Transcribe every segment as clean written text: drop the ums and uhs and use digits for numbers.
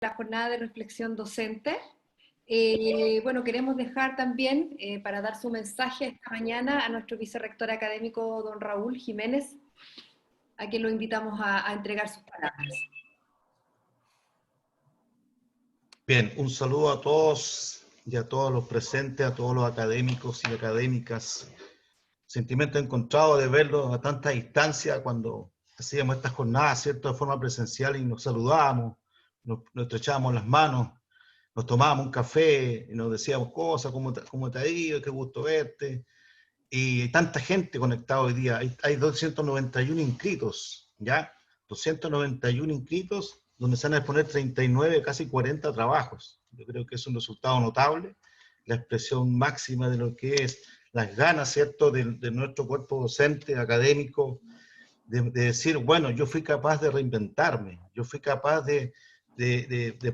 la jornada de reflexión docente. Bueno, queremos dejar también, para dar su mensaje esta mañana, a nuestro vicerrector académico, don Raúl Jiménez, a quien lo invitamos a entregar sus palabras. Bien, un saludo a todos y a todos los presentes, a todos los académicos y académicas. Sentimiento encontrado de verlos a tanta distancia cuando hacíamos estas jornadas, ¿cierto?, de forma presencial y nos saludábamos, nos estrechábamos las manos, nos tomábamos un café y nos decíamos cosas, cómo te ha ido, qué gusto verte. Y tanta gente conectada hoy día, hay 291 inscritos, ¿ya? 291 inscritos, donde se van a exponer 39, casi 40 trabajos. Yo creo que es un resultado notable, la expresión máxima de lo que es las ganas, ¿cierto?, de nuestro cuerpo docente, académico, de decir, bueno, yo fui capaz de reinventarme, yo fui capaz de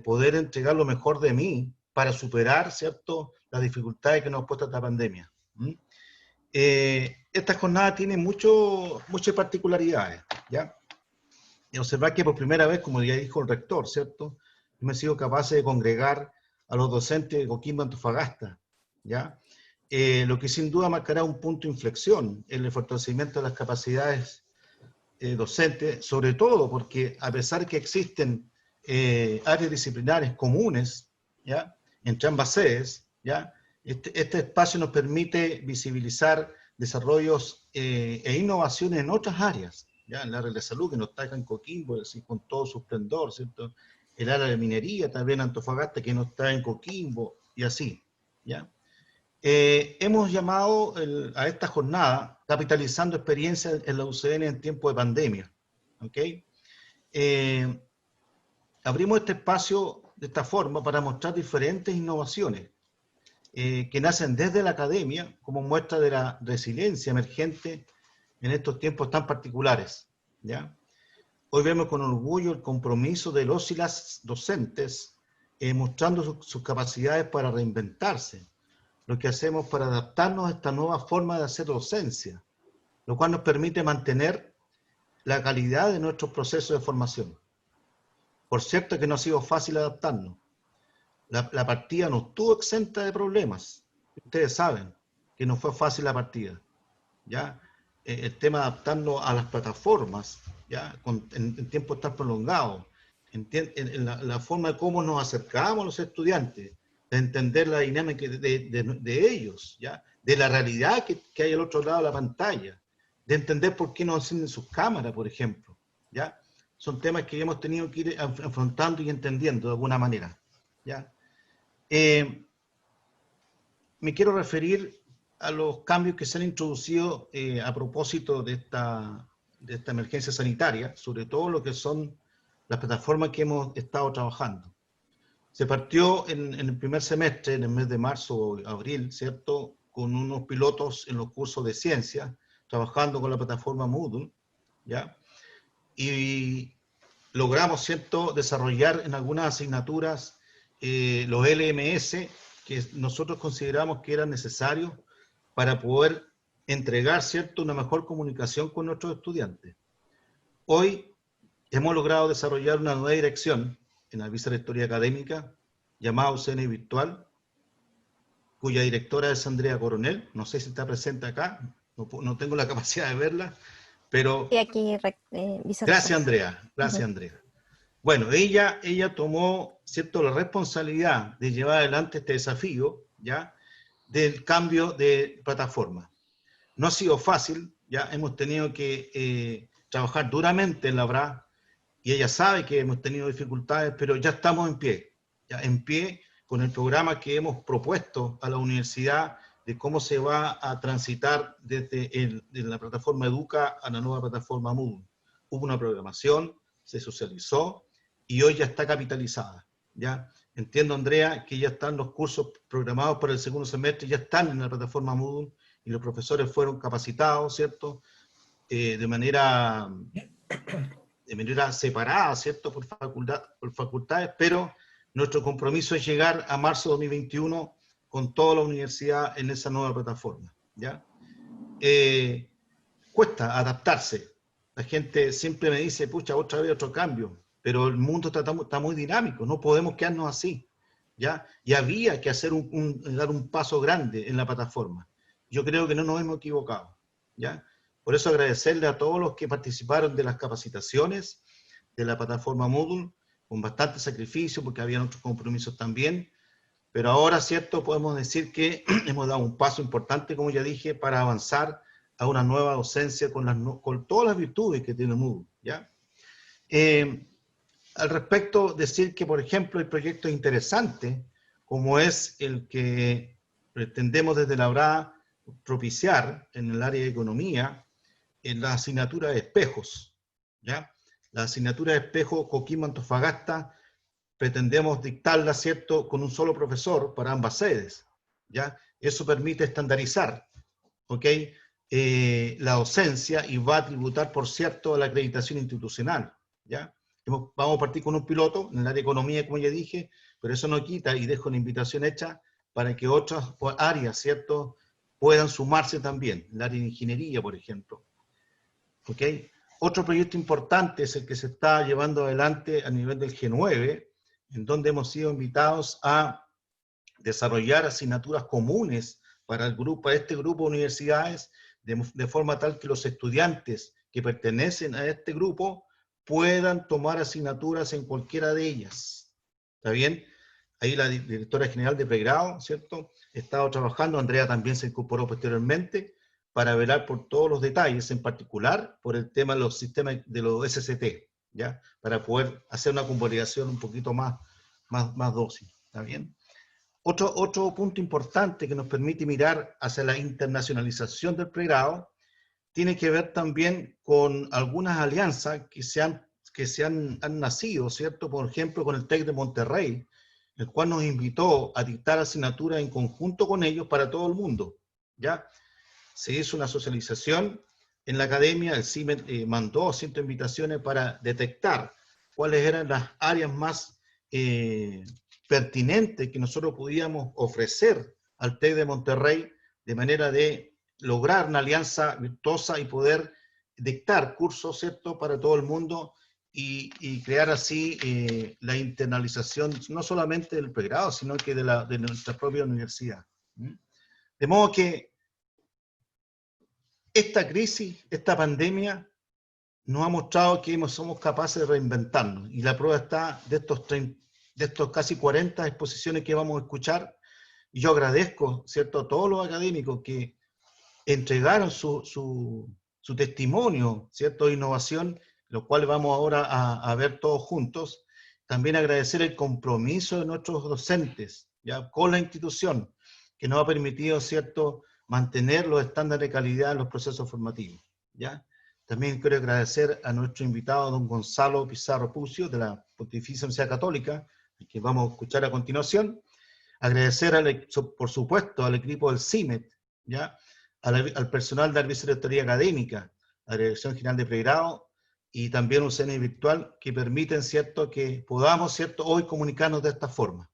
poder entregar lo mejor de mí para superar, ¿cierto?, las dificultades que nos ha puesto esta pandemia. Esta jornada tiene muchas particularidades, ¿ya? Y observar que por primera vez, como ya dijo el rector, ¿cierto?, hemos sido capaces de congregar a los docentes de Coquimbo Antofagasta, ¿ya? Lo que sin duda marcará un punto de inflexión en el fortalecimiento de las capacidades docentes, sobre todo porque a pesar que existen áreas disciplinares comunes, ¿ya?, entre ambas sedes, ¿ya?, este espacio nos permite visibilizar desarrollos e innovaciones en otras áreas, ¿ya? En el área de la salud, que no está acá en Coquimbo, así, con todo su esplendor, ¿cierto? El área de minería, también Antofagasta, que no está en Coquimbo, y así, ¿ya? Hemos llamado a esta jornada capitalizando experiencias en la UCN en tiempo de pandemia, ¿ok? Abrimos este espacio de esta forma para mostrar diferentes innovaciones que nacen desde la academia como muestra de la resiliencia emergente en estos tiempos tan particulares, ¿ya? Hoy vemos con orgullo el compromiso de los y las docentes mostrando sus capacidades para reinventarse, lo que hacemos para adaptarnos a esta nueva forma de hacer docencia, lo cual nos permite mantener la calidad de nuestros procesos de formación. Por cierto que no ha sido fácil adaptarnos. La partida no estuvo exenta de problemas. Ustedes saben que no fue fácil la partida, ¿ya? El tema de adaptarnos a las plataformas, ¿ya?, en tiempos tan prolongados, en la forma de cómo nos acercábamos a los estudiantes, de entender la dinámica de ellos, ¿ya?, de la realidad que hay al otro lado de la pantalla, de entender por qué no encienden sus cámaras, por ejemplo, ¿ya? Son temas que hemos tenido que ir afrontando y entendiendo de alguna manera, ¿ya? Me quiero referir a los cambios que se han introducido a propósito de esta emergencia sanitaria, sobre todo lo que son las plataformas que hemos estado trabajando. Se partió en el primer semestre, en el mes de marzo o abril, ¿cierto?, con unos pilotos en los cursos de ciencia, trabajando con la plataforma Moodle, ¿ya? Y logramos, ¿cierto?, desarrollar en algunas asignaturas los LMS que nosotros consideramos que eran necesarios para poder entregar, ¿cierto?, una mejor comunicación con nuestros estudiantes. Hoy hemos logrado desarrollar una nueva dirección en la Vicerrectoría Académica llamada UCN Virtual, cuya directora es Andrea Coronel. No sé si está presente acá, no tengo la capacidad de verla, pero... Y aquí, Gracias, Andrea. Gracias, Andrea. Bueno, ella tomó, ¿cierto?, la responsabilidad de llevar adelante este desafío, ¿ya?, del cambio de plataforma. No ha sido fácil, ya hemos tenido que trabajar duramente en la BRA, y ella sabe que hemos tenido dificultades, pero ya estamos ya en pie con el programa que hemos propuesto a la universidad de cómo se va a transitar desde la plataforma Educa a la nueva plataforma Moodle. Hubo una programación, se socializó, y hoy ya está capitalizada, ¿ya? Entiendo, Andrea, que ya están los cursos programados para el segundo semestre, ya están en la plataforma Moodle, y los profesores fueron capacitados, ¿cierto?, de manera separada, ¿cierto?, por facultades, pero nuestro compromiso es llegar a marzo de 2021 con toda la universidad en esa nueva plataforma, ¿ya? Cuesta adaptarse. La gente siempre me dice, pucha, otra vez otro cambio, pero el mundo está muy dinámico, no podemos quedarnos así, ¿ya? Y había que hacer dar un paso grande en la plataforma. Yo creo que no nos hemos equivocado, ¿ya? Por eso agradecerle a todos los que participaron de las capacitaciones de la plataforma Moodle, con bastante sacrificio, porque había otros compromisos también, pero ahora, ¿cierto?, podemos decir que hemos dado un paso importante, como ya dije, para avanzar a una nueva docencia con todas las virtudes que tiene Moodle, ¿ya? Al respecto, decir que, por ejemplo, hay proyectos interesantes, como es el que pretendemos desde la URA propiciar en el área de economía, en la asignatura de espejos, ¿ya? La asignatura de espejo Coquimbo-Antofagasta pretendemos dictarla, ¿cierto?, con un solo profesor para ambas sedes, ¿ya? Eso permite estandarizar, ¿ok?, la docencia y va a tributar, por cierto, a la acreditación institucional, ¿ya? Vamos a partir con un piloto en el área de economía, como ya dije, pero eso no quita, y dejo una invitación hecha para que otras áreas, ¿cierto?, puedan sumarse también, el área de ingeniería, por ejemplo, ¿ok? Otro proyecto importante es el que se está llevando adelante a nivel del G9, en donde hemos sido invitados a desarrollar asignaturas comunes para este grupo de universidades, de forma tal que los estudiantes que pertenecen a este grupo puedan tomar asignaturas en cualquiera de ellas. ¿Está bien? Ahí la directora general de pregrado, ¿cierto?, ha estado trabajando, Andrea también se incorporó posteriormente, para velar por todos los detalles, en particular por el tema de los sistemas de los SCT, ¿ya? Para poder hacer una convalidación un poquito más dócil, ¿está bien? Otro punto importante que nos permite mirar hacia la internacionalización del pregrado tiene que ver también con algunas alianzas que han nacido, ¿cierto? Por ejemplo, con el TEC de Monterrey, el cual nos invitó a dictar asignaturas en conjunto con ellos para todo el mundo, ¿ya? Se hizo una socialización en la academia, el CIMED mandó ciertas invitaciones para detectar cuáles eran las áreas más pertinentes que nosotros podíamos ofrecer al TEC de Monterrey, de manera de lograr una alianza virtuosa y poder dictar cursos, ¿cierto?, para todo el mundo y crear así la internalización, no solamente del pregrado, sino que de nuestra propia universidad. De modo que esta crisis, esta pandemia, nos ha mostrado que somos capaces de reinventarnos. Y la prueba está de estos casi 40 exposiciones que vamos a escuchar. Y yo agradezco, ¿cierto?, a todos los académicos que entregaron su testimonio, ¿cierto?, de innovación, lo cual vamos ahora a ver todos juntos. También agradecer el compromiso de nuestros docentes, ¿ya?, con la institución, que nos ha permitido, ¿cierto?, mantener los estándares de calidad en los procesos formativos, ¿ya? También quiero agradecer a nuestro invitado, don Gonzalo Pizarro Pucio, de la Pontificia Universidad Católica, que vamos a escuchar a continuación. Agradecer, por supuesto, al equipo del CIMED, ¿ya?, al personal de la Vicerrectoría Académica, a la Dirección General de Pregrado, y también un CNI virtual que permiten, ¿cierto?, que podamos, ¿cierto?, hoy comunicarnos de esta forma.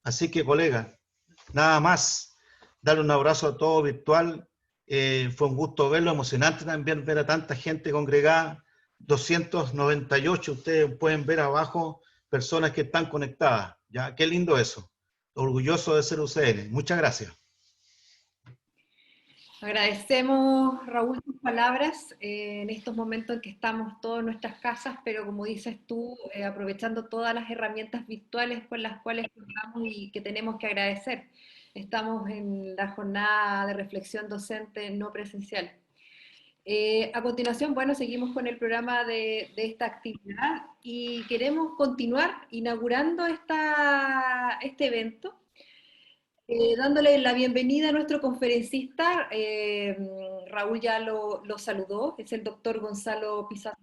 Así que, colegas, nada más. Darle un abrazo a todo virtual. Fue un gusto verlo, emocionante también ver a tanta gente congregada. 298, ustedes pueden ver abajo personas que están conectadas. ¿Ya? Qué lindo eso. Orgulloso de ser UCN. Muchas gracias. Agradecemos, Raúl, tus palabras en estos momentos en que estamos todos en nuestras casas, pero como dices tú, aprovechando todas las herramientas virtuales con las cuales contamos y que tenemos que agradecer. Estamos en la jornada de reflexión docente no presencial. A continuación, bueno, seguimos con el programa de esta actividad y queremos continuar inaugurando este evento, dándole la bienvenida a nuestro conferencista. Raúl ya lo saludó, es el doctor Gonzalo Pizarro,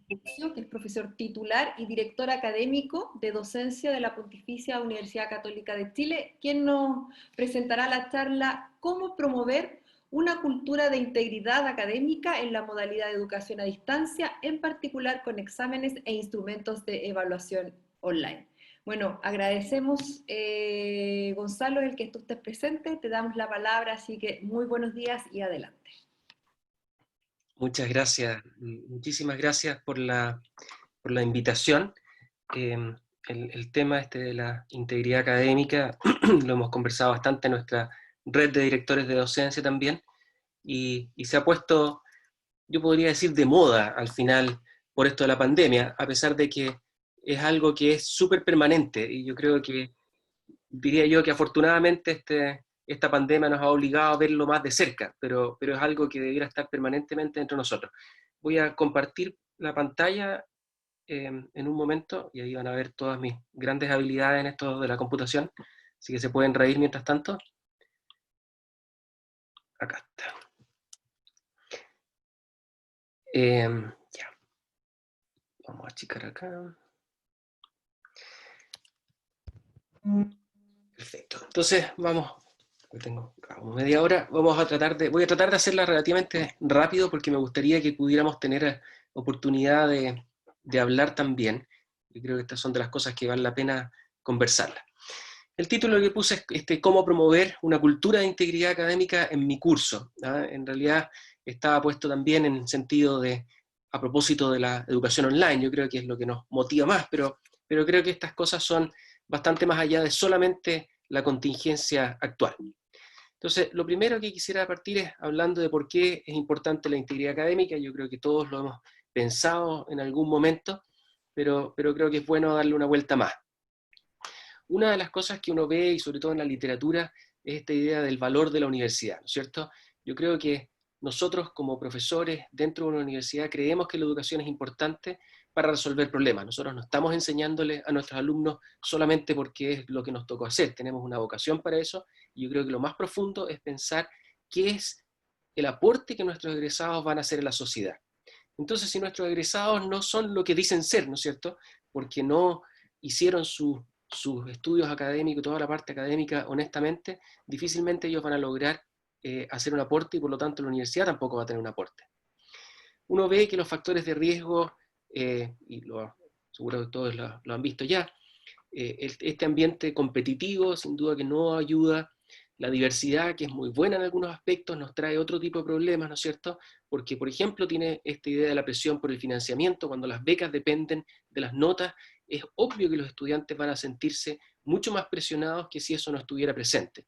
que es profesor titular y director académico de docencia de la Pontificia Universidad Católica de Chile, quien nos presentará la charla ¿Cómo promover una cultura de integridad académica en la modalidad de educación a distancia, en particular con exámenes e instrumentos de evaluación online? Bueno, agradecemos, Gonzalo, el que tú estés presente, te damos la palabra, así que muy buenos días y adelante. Muchas gracias, muchísimas gracias por la invitación. el tema este de la integridad académica lo hemos conversado bastante en nuestra red de directores de docencia también, y se ha puesto, yo podría decir, de moda al final por esto de la pandemia, a pesar de que es algo que es súper permanente, y yo creo que, diría yo que afortunadamente esta pandemia nos ha obligado a verlo más de cerca, pero es algo que debiera estar permanentemente entre nosotros. Voy a compartir la pantalla en un momento, y ahí van a ver todas mis grandes habilidades en esto de la computación, así que se pueden reír mientras tanto. Acá está. Ya. Vamos a achicar acá. Perfecto. Entonces, vamos, tengo como media hora, voy a tratar de hacerla relativamente rápido porque me gustaría que pudiéramos tener oportunidad de hablar también. Yo creo que estas son de las cosas que vale la pena conversarlas. El título que puse es cómo promover una cultura de integridad académica en mi curso. En realidad estaba puesto también en sentido a propósito de la educación online, yo creo que es lo que nos motiva más, pero creo que estas cosas son bastante más allá de solamente la contingencia actual. Entonces, lo primero que quisiera partir es hablando de por qué es importante la integridad académica. Yo creo que todos lo hemos pensado en algún momento, pero creo que es bueno darle una vuelta más. Una de las cosas que uno ve, y sobre todo en la literatura, es esta idea del valor de la universidad, ¿no es cierto? Yo creo que nosotros como profesores dentro de una universidad creemos que la educación es importante para resolver problemas. Nosotros no estamos enseñándole a nuestros alumnos solamente porque es lo que nos tocó hacer, tenemos una vocación para eso, y yo creo que lo más profundo es pensar qué es el aporte que nuestros egresados van a hacer en la sociedad. Entonces, si nuestros egresados no son lo que dicen ser, ¿no es cierto? Porque no hicieron sus estudios académicos, toda la parte académica honestamente, difícilmente ellos van a lograr hacer un aporte, y por lo tanto la universidad tampoco va a tener un aporte. Uno ve que los factores de riesgo, y seguro que todos lo han visto ya, este ambiente competitivo sin duda que no ayuda. La diversidad, que es muy buena en algunos aspectos, nos trae otro tipo de problemas, ¿no es cierto? Porque, por ejemplo, tiene esta idea de la presión por el financiamiento. Cuando las becas dependen de las notas, es obvio que los estudiantes van a sentirse mucho más presionados que si eso no estuviera presente.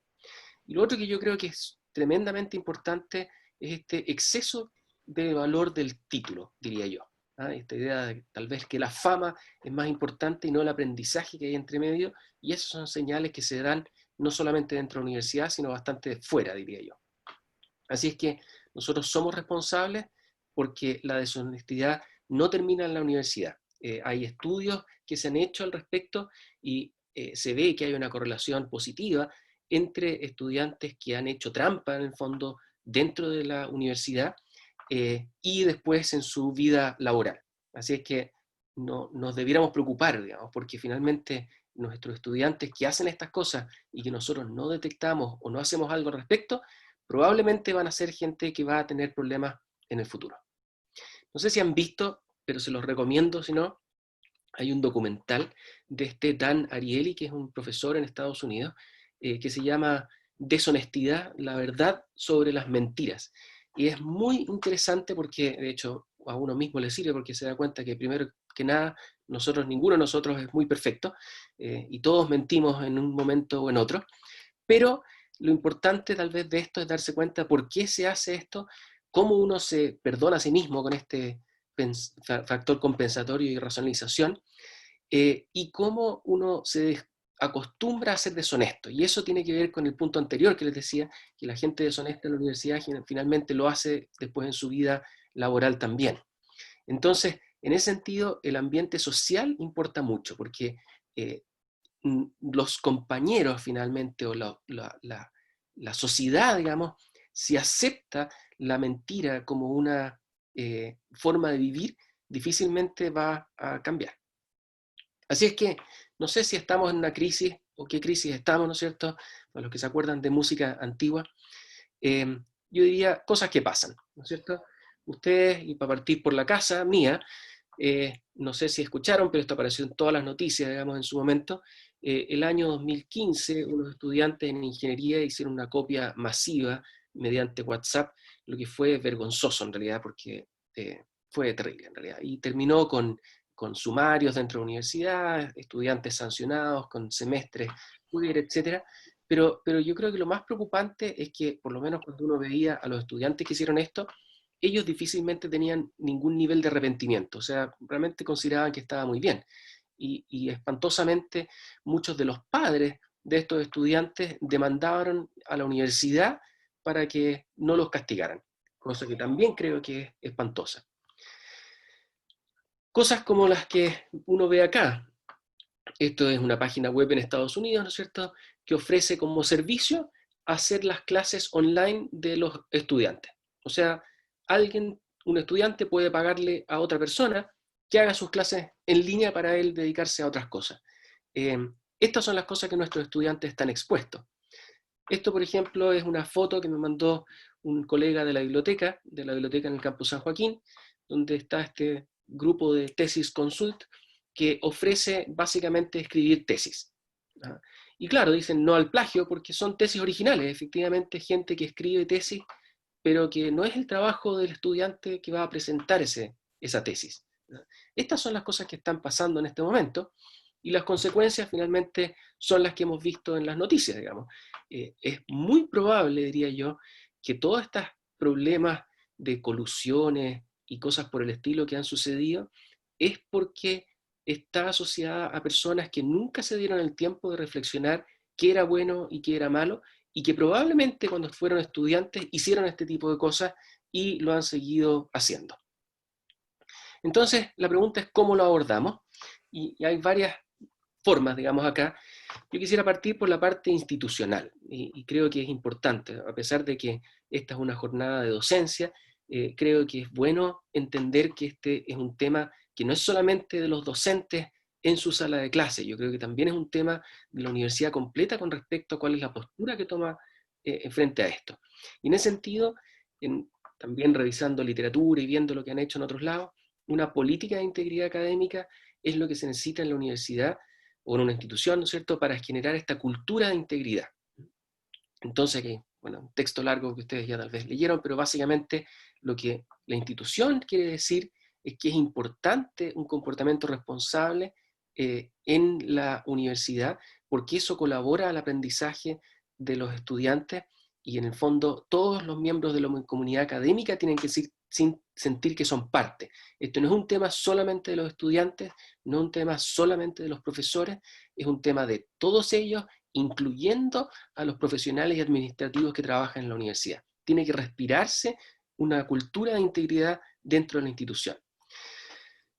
Y lo otro que yo creo que es tremendamente importante es este exceso de valor del título, diría yo. Esta idea de tal vez que la fama es más importante y no el aprendizaje que hay entre medio, y esas son señales que se dan no solamente dentro de la universidad, sino bastante fuera, diría yo. Así es que nosotros somos responsables porque la deshonestidad no termina en la universidad. Hay estudios que se han hecho al respecto y se ve que hay una correlación positiva entre estudiantes que han hecho trampa, en el fondo, dentro de la universidad y después en su vida laboral. Así es que no, nos debiéramos preocupar, digamos, porque finalmente nuestros estudiantes que hacen estas cosas y que nosotros no detectamos o no hacemos algo al respecto, probablemente van a ser gente que va a tener problemas en el futuro. No sé si han visto, pero se los recomiendo si no, hay un documental de Dan Ariely, que es un profesor en Estados Unidos, que se llama Deshonestidad, la verdad sobre las mentiras. Y es muy interesante porque, de hecho, a uno mismo le sirve porque se da cuenta que primero que nada, ninguno de nosotros es muy perfecto, y todos mentimos en un momento o en otro, pero lo importante tal vez de esto es darse cuenta por qué se hace esto, cómo uno se perdona a sí mismo con este factor compensatorio y racionalización, y cómo uno se acostumbra a ser deshonesto. Y eso tiene que ver con el punto anterior que les decía, que la gente deshonesta en la universidad finalmente lo hace después en su vida laboral también. Entonces, en ese sentido, el ambiente social importa mucho, porque los compañeros finalmente, o la sociedad, digamos, si acepta la mentira como una forma de vivir, difícilmente va a cambiar. Así es que no sé si estamos en una crisis o qué crisis estamos, ¿no es cierto? Para los que se acuerdan de música antigua, yo diría cosas que pasan, ¿no es cierto? Ustedes, y para partir por la casa mía, no sé si escucharon, pero esto apareció en todas las noticias, digamos, en su momento. El año 2015, unos estudiantes en ingeniería hicieron una copia masiva mediante WhatsApp, lo que fue vergonzoso en realidad, porque fue terrible en realidad, y terminó con con sumarios dentro de la universidad, estudiantes sancionados, con semestres, etc. Pero yo creo que lo más preocupante es que, por lo menos cuando uno veía a los estudiantes que hicieron esto, ellos difícilmente tenían ningún nivel de arrepentimiento, o sea, realmente consideraban que estaba muy bien. Y espantosamente, muchos de los padres de estos estudiantes demandaron a la universidad para que no los castigaran, cosa que también creo que es espantosa. Cosas como las que uno ve acá. Esto es una página web en Estados Unidos, ¿no es cierto?, que ofrece como servicio hacer las clases online de los estudiantes. O sea, un estudiante puede pagarle a otra persona que haga sus clases en línea para él dedicarse a otras cosas. Estas son las cosas que nuestros estudiantes están expuestos. Esto, por ejemplo, es una foto que me mandó un colega de la biblioteca en el campus San Joaquín, donde está este grupo de Tesis Consult, que ofrece básicamente escribir tesis. Y claro, dicen no al plagio porque son tesis originales, efectivamente gente que escribe tesis, pero que no es el trabajo del estudiante que va a presentar esa tesis. Estas son las cosas que están pasando en este momento, y las consecuencias finalmente son las que hemos visto en las noticias, digamos. Es muy probable, diría yo, que todos estos problemas de colusiones y cosas por el estilo que han sucedido es porque está asociada a personas que nunca se dieron el tiempo de reflexionar qué era bueno y qué era malo, y que probablemente cuando fueron estudiantes hicieron este tipo de cosas y lo han seguido haciendo. Entonces, la pregunta es cómo lo abordamos, y hay varias formas, digamos, acá. Yo quisiera partir por la parte institucional, y creo que es importante, a pesar de que esta es una jornada de docencia, creo que es bueno entender que este es un tema que no es solamente de los docentes en su sala de clase, yo creo que también es un tema de la universidad completa con respecto a cuál es la postura que toma frente a esto. Y en ese sentido, también revisando literatura y viendo lo que han hecho en otros lados, una política de integridad académica es lo que se necesita en la universidad o en una institución, ¿no es cierto?, para generar esta cultura de integridad. Entonces, bueno, un texto largo que ustedes ya tal vez leyeron, pero básicamente lo que la institución quiere decir es que es importante un comportamiento responsable en la universidad, porque eso colabora al aprendizaje de los estudiantes, y en el fondo todos los miembros de la comunidad académica tienen que sentir que son parte. Esto no es un tema solamente de los estudiantes, no es un tema solamente de los profesores, es un tema de todos ellos, incluyendo a los profesionales y administrativos que trabajan en la universidad. Tiene que respirarse una cultura de integridad dentro de la institución.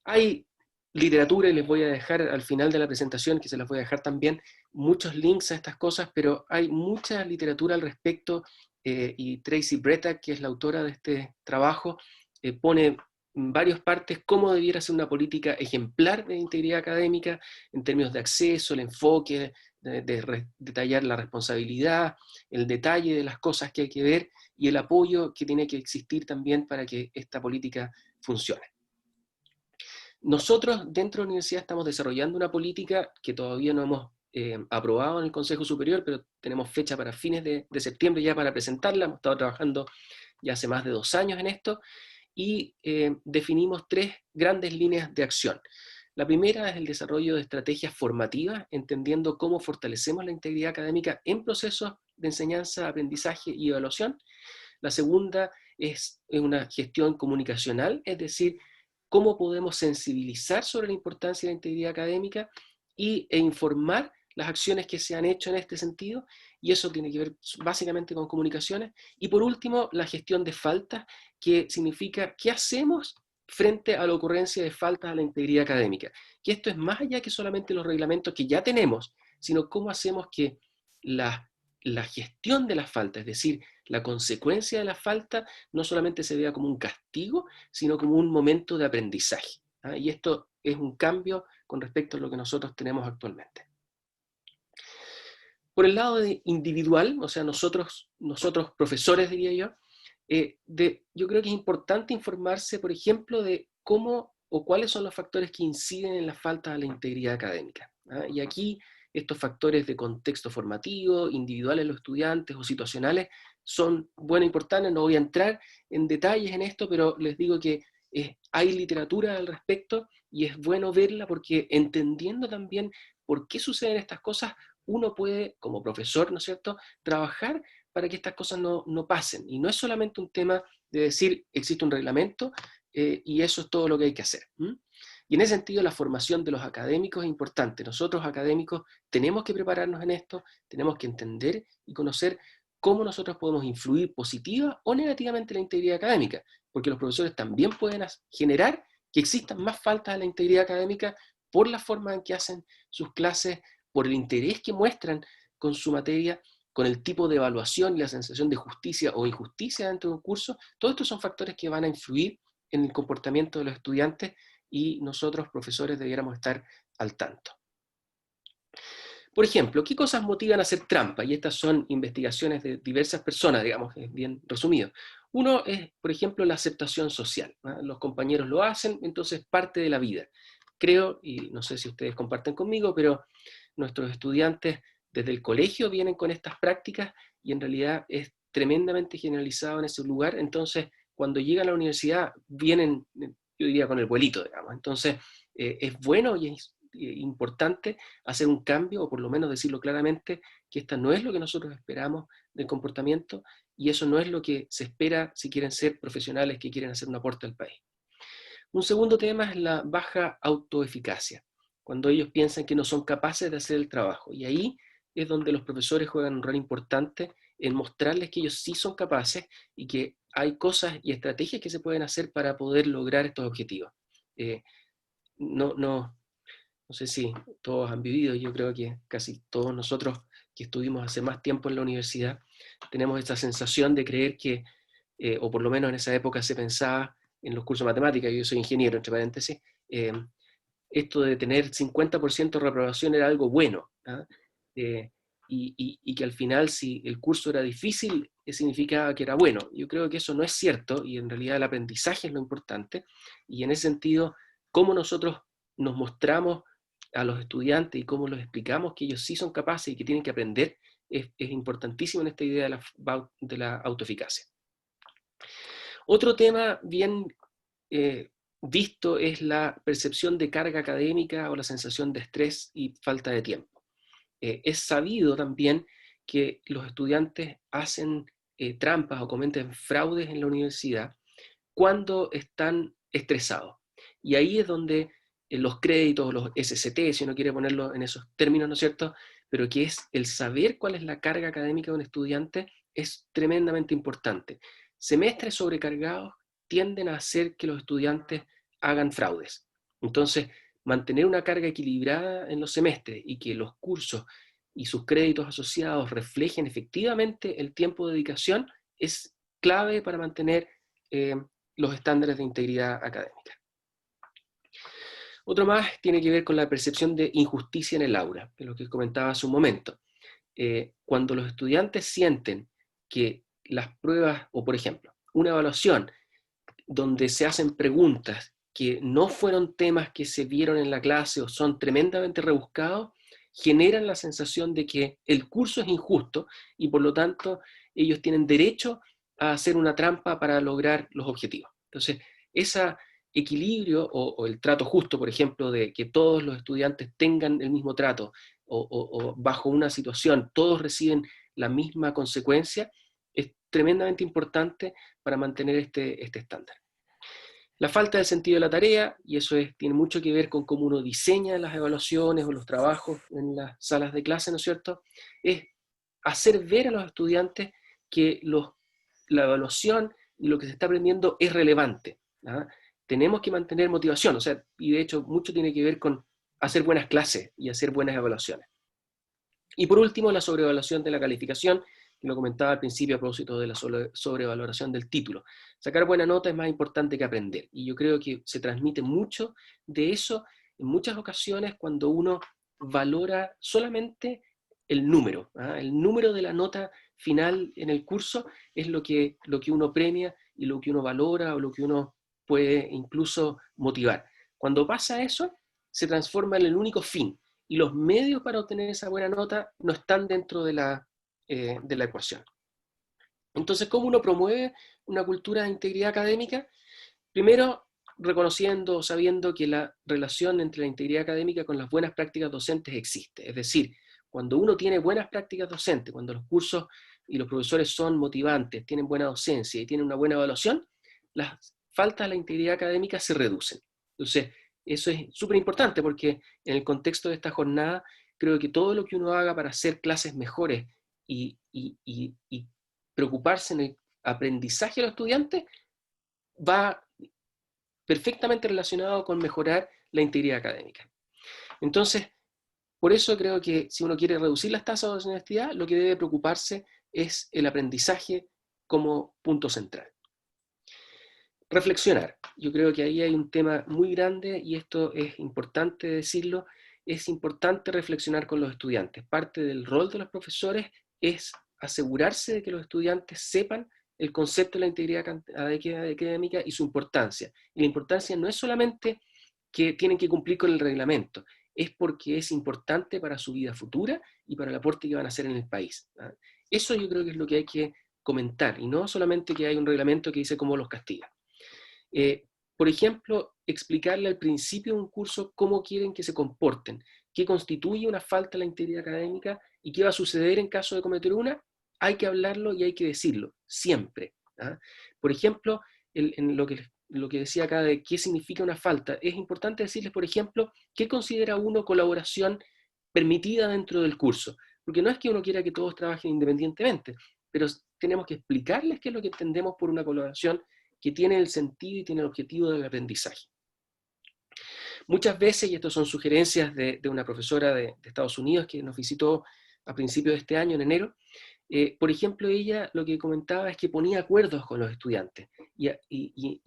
Hay literatura, y les voy a dejar al final de la presentación, que se las voy a dejar también, muchos links a estas cosas, pero hay mucha literatura al respecto, y Tracy Bretta, que es la autora de este trabajo, pone en varias partes cómo debiera ser una política ejemplar de integridad académica en términos de acceso, el enfoque, de detallar la responsabilidad, el detalle de las cosas que hay que ver y el apoyo que tiene que existir también para que esta política funcione. Nosotros dentro de la universidad estamos desarrollando una política que todavía no hemos aprobado en el Consejo Superior, pero tenemos fecha para fines de septiembre ya para presentarla. Hemos estado trabajando ya hace más de 2 años en esto, y definimos 3 grandes líneas de acción. La primera es el desarrollo de estrategias formativas, entendiendo cómo fortalecemos la integridad académica en procesos de enseñanza, aprendizaje y evaluación. La segunda es una gestión comunicacional, es decir, cómo podemos sensibilizar sobre la importancia de la integridad académica e informar las acciones que se han hecho en este sentido, y eso tiene que ver básicamente con comunicaciones. Y por último, la gestión de faltas, que significa qué hacemos frente a la ocurrencia de faltas a la integridad académica. Que esto es más allá que solamente los reglamentos que ya tenemos, sino cómo hacemos que la gestión de las faltas, es decir, la consecuencia de la falta, no solamente se vea como un castigo, sino como un momento de aprendizaje. Y esto es un cambio con respecto a lo que nosotros tenemos actualmente. Por el lado individual, o sea, nosotros profesores, diría yo, yo creo que es importante informarse, por ejemplo, de cómo o cuáles son los factores que inciden en la falta de la integridad académica. Y aquí estos factores de contexto formativo, individuales de los estudiantes o situacionales, son buenos e importantes. No voy a entrar en detalles en esto, pero les digo que hay literatura al respecto y es bueno verla porque entendiendo también por qué suceden estas cosas, uno puede, como profesor, ¿no es cierto?, trabajar para que estas cosas no pasen. Y no es solamente un tema de decir, existe un reglamento y eso es todo lo que hay que hacer. Y en ese sentido, la formación de los académicos es importante. Nosotros, académicos, tenemos que prepararnos en esto, tenemos que entender y conocer cómo nosotros podemos influir positiva o negativamente en la integridad académica, porque los profesores también pueden generar que existan más faltas a la integridad académica por la forma en que hacen sus clases, por el interés que muestran con su materia, con el tipo de evaluación y la sensación de justicia o injusticia dentro de un curso. Todos estos son factores que van a influir en el comportamiento de los estudiantes y nosotros, profesores, debiéramos estar al tanto. Por ejemplo, ¿qué cosas motivan a hacer trampa? Y estas son investigaciones de diversas personas, digamos, es bien resumido. Uno es, por ejemplo, la aceptación social, ¿no? Los compañeros lo hacen, entonces parte de la vida. Creo, y no sé si ustedes comparten conmigo, pero nuestros estudiantes desde el colegio vienen con estas prácticas y en realidad es tremendamente generalizado en ese lugar. Entonces, cuando llegan a la universidad, vienen, yo diría, con el vuelito, digamos. Entonces, es bueno y es importante hacer un cambio, o por lo menos decirlo claramente, que esta no es lo que nosotros esperamos del comportamiento, y eso no es lo que se espera si quieren ser profesionales que quieren hacer un aporte al país. Un segundo tema es la baja autoeficacia, cuando ellos piensan que no son capaces de hacer el trabajo, y ahí es donde los profesores juegan un rol importante en mostrarles que ellos sí son capaces y que hay cosas y estrategias que se pueden hacer para poder lograr estos objetivos. No sé si todos han vivido, yo creo que casi todos nosotros que estuvimos hace más tiempo en la universidad, tenemos esta sensación de creer que, o por lo menos en esa época se pensaba en los cursos de matemáticas, yo soy ingeniero, entre paréntesis, esto de tener 50% de reprobación era algo bueno, ¿ah? Y que al final si el curso era difícil, significaba que era bueno. Yo creo que eso no es cierto y en realidad el aprendizaje es lo importante, y en ese sentido, cómo nosotros nos mostramos a los estudiantes y cómo los explicamos que ellos sí son capaces y que tienen que aprender es importantísimo en esta idea de la autoeficacia. Otro tema bien visto es la percepción de carga académica o la sensación de estrés y falta de tiempo. Es sabido también que los estudiantes hacen trampas o cometen fraudes en la universidad cuando están estresados. Y ahí es donde los créditos, los SST, si uno quiere ponerlo en esos términos, ¿no es cierto?, pero que es el saber cuál es la carga académica de un estudiante, es tremendamente importante. Semestres sobrecargados tienden a hacer que los estudiantes hagan fraudes. Entonces, mantener una carga equilibrada en los semestres y que los cursos y sus créditos asociados reflejen efectivamente el tiempo de dedicación es clave para mantener los estándares de integridad académica. Otro más tiene que ver con la percepción de injusticia en el aula, que es lo que comentaba hace un momento. Cuando los estudiantes sienten que las pruebas, o por ejemplo, una evaluación donde se hacen preguntas que no fueron temas que se vieron en la clase o son tremendamente rebuscados, generan la sensación de que el curso es injusto y por lo tanto ellos tienen derecho a hacer una trampa para lograr los objetivos. Entonces, ese equilibrio o el trato justo, por ejemplo, de que todos los estudiantes tengan el mismo trato o bajo una situación todos reciben la misma consecuencia, es tremendamente importante para mantener este estándar. La falta de sentido de la tarea, y eso tiene mucho que ver con cómo uno diseña las evaluaciones o los trabajos en las salas de clase, ¿no es cierto?, es hacer ver a los estudiantes que la evaluación y lo que se está aprendiendo es relevante, ¿ah? Tenemos que mantener motivación, o sea, y de hecho mucho tiene que ver con hacer buenas clases y hacer buenas evaluaciones. Y por último, la sobreevaluación de la calificación, que lo comentaba al principio a propósito de la sobrevaloración del título. Sacar buena nota es más importante que aprender, y yo creo que se transmite mucho de eso en muchas ocasiones cuando uno valora solamente el número, ¿ah? El número de la nota final en el curso es lo que uno premia y lo que uno valora o lo que uno puede incluso motivar. Cuando pasa eso, se transforma en el único fin, y los medios para obtener esa buena nota no están dentro de la ecuación. Entonces, ¿cómo uno promueve una cultura de integridad académica? Primero, reconociendo, sabiendo que la relación entre la integridad académica con las buenas prácticas docentes existe. Es decir, cuando uno tiene buenas prácticas docentes, cuando los cursos y los profesores son motivantes, tienen buena docencia y tienen una buena evaluación, las faltas de la integridad académica se reducen. Entonces, eso es súper importante porque en el contexto de esta jornada, creo que todo lo que uno haga para hacer clases mejores y preocuparse en el aprendizaje de los estudiantes va perfectamente relacionado con mejorar la integridad académica. Entonces, por eso creo que si uno quiere reducir las tasas de deshonestidad, lo que debe preocuparse es el aprendizaje como punto central. Reflexionar. Yo creo que ahí hay un tema muy grande y esto es importante decirlo. Es importante reflexionar con los estudiantes. Parte del rol de los profesores es asegurarse de que los estudiantes sepan el concepto de la integridad académica y su importancia. Y la importancia no es solamente que tienen que cumplir con el reglamento, es porque es importante para su vida futura y para el aporte que van a hacer en el país. Eso yo creo que es lo que hay que comentar, y no solamente que hay un reglamento que dice cómo los castiga. Por ejemplo, explicarle al principio de un curso cómo quieren que se comporten, qué constituye una falta a la integridad académica y qué va a suceder en caso de cometer una. Hay que hablarlo y hay que decirlo, siempre. Por ejemplo, en lo que decía acá de qué significa una falta, es importante decirles, por ejemplo, qué considera uno colaboración permitida dentro del curso. Porque no es que uno quiera que todos trabajen independientemente, pero tenemos que explicarles qué es lo que entendemos por una colaboración que tiene el sentido y tiene el objetivo del aprendizaje. Muchas veces, y estas son sugerencias de una profesora de Estados Unidos que nos visitó a principios de este año, en enero, por ejemplo, ella lo que comentaba es que ponía acuerdos con los estudiantes y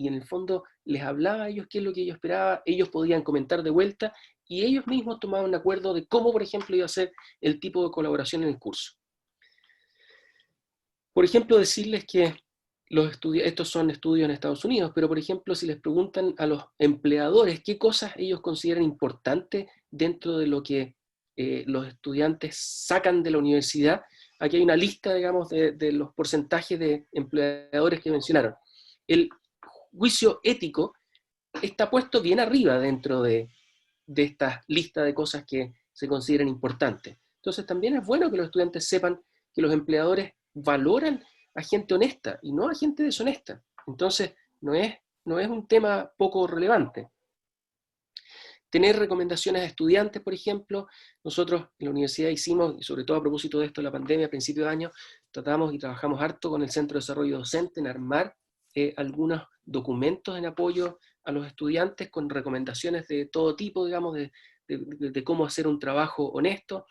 en el fondo les hablaba a ellos qué es lo que ellos esperaban, ellos podían comentar de vuelta y ellos mismos tomaban un acuerdo de cómo, por ejemplo, iba a ser el tipo de colaboración en el curso. Por ejemplo, decirles que estos son estudios en Estados Unidos, pero por ejemplo, si les preguntan a los empleadores qué cosas ellos consideran importantes dentro de lo que los estudiantes sacan de la universidad, aquí hay una lista, digamos, de los porcentajes de empleadores que mencionaron. El juicio ético está puesto bien arriba dentro de esta lista de cosas que se consideran importantes. Entonces también es bueno que los estudiantes sepan que los empleadores valoran a gente honesta y no a gente deshonesta. Entonces no es un tema poco relevante. Tener recomendaciones a estudiantes, por ejemplo. Nosotros en la universidad hicimos, y sobre todo a propósito de esto de la pandemia a principios de año, tratamos y trabajamos harto con el Centro de Desarrollo Docente en armar algunos documentos en apoyo a los estudiantes con recomendaciones de todo tipo, digamos, de cómo hacer un trabajo honesto.